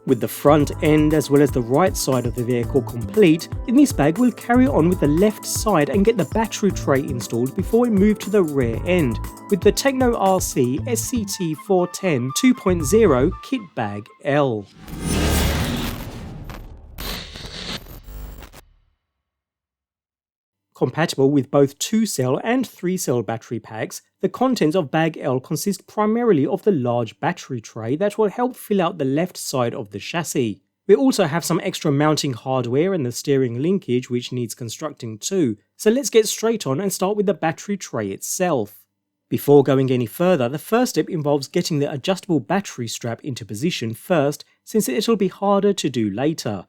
With the front end as well as the right side of the vehicle complete, in this bag we'll carry on with the left side and get the battery tray installed before we move to the rear end, with the Tekno SCT410 2.0 Kit Bag L. Compatible with both 2-cell and 3-cell battery packs, the contents of Bag L consist primarily of the large battery tray that will help fill out the left side of the chassis. We also have some extra mounting hardware and the steering linkage which needs constructing too, so let's get straight on and start with the battery tray itself. Before going any further, the first step involves getting the adjustable battery strap into position first, since it'll be harder to do later.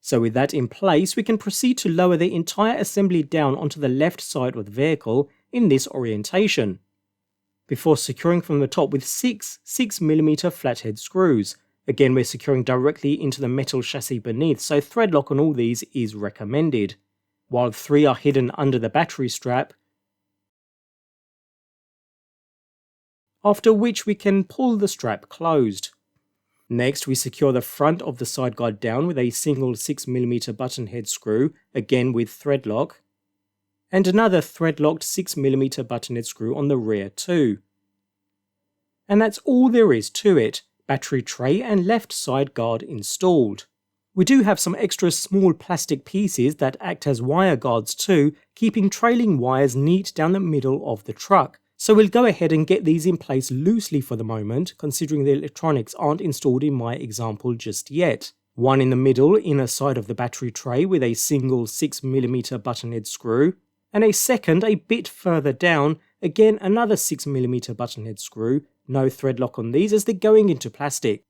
So with that in place, we can proceed to lower the entire assembly down onto the left side of the vehicle in this orientation, before securing from the top with 6 6mm flathead screws. Again, we're securing directly into the metal chassis beneath, so thread lock on all these is recommended, while 3 are hidden under the battery strap, after which we can pull the strap closed. Next, we secure the front of the side guard down with a single 6mm button head screw, again with thread lock, and another thread locked 6mm button head screw on the rear too. And that's all there is to it, battery tray and left side guard installed. We do have some extra small plastic pieces that act as wire guards too, keeping trailing wires neat down the middle of the truck. So we'll go ahead and get these in place loosely for the moment, considering the electronics aren't installed in my example just yet. One in the middle inner side of the battery tray with a single 6mm button head screw, and a second a bit further down, again another 6mm button head screw, no thread lock on these as they're going into plastic.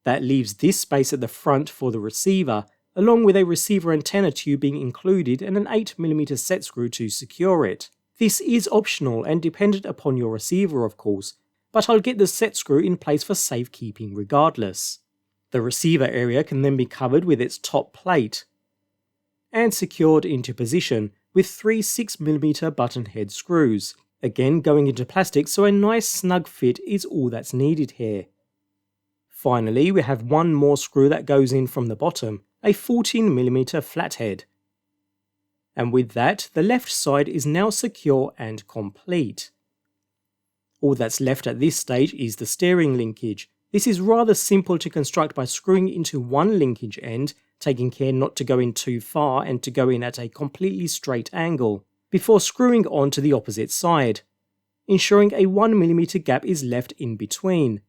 That leaves this space at the front for the receiver, along with a receiver antenna tubing included and an 8mm set screw to secure it. This is optional and dependent upon your receiver of course, but I'll get the set screw in place for safekeeping regardless. The receiver area can then be covered with its top plate and secured into position with 3 6mm button head screws, again going into plastic, so a nice snug fit is all that's needed here. Finally, we have one more screw that goes in from the bottom, a 14mm flathead. And with that, the left side is now secure and complete. All that's left at this stage is the steering linkage. This is rather simple to construct by screwing into one linkage end, taking care not to go in too far and to go in at a completely straight angle, before screwing on to the opposite side, ensuring a 1mm gap is left in between,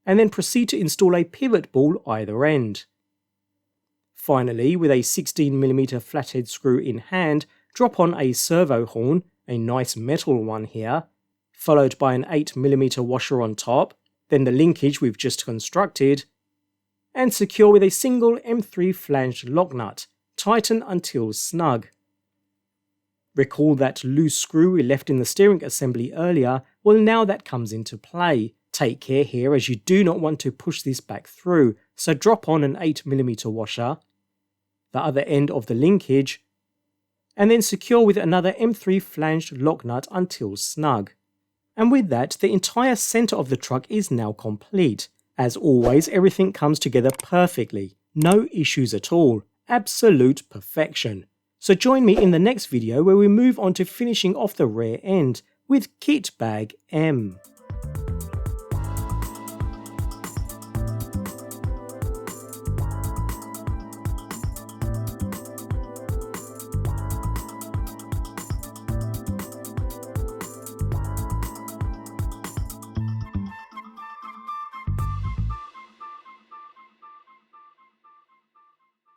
and then proceed to install a pivot ball either end. Finally, with a 16mm flathead screw in hand, drop on a servo horn, a nice metal one here, followed by an 8mm washer on top, then the linkage we've just constructed, and secure with a single M3 flanged lock nut, tighten until snug. Recall that loose screw we left in the steering assembly earlier, well now that comes into play. Take care here as you do not want to push this back through, so drop on an 8mm washer, the other end of the linkage, and then secure with another M3 flanged lock nut until snug. And with that, the entire centre of the truck is now complete. As always, everything comes together perfectly, no issues at all, absolute perfection. So join me in the next video where we move on to finishing off the rear end with Kit Bag M.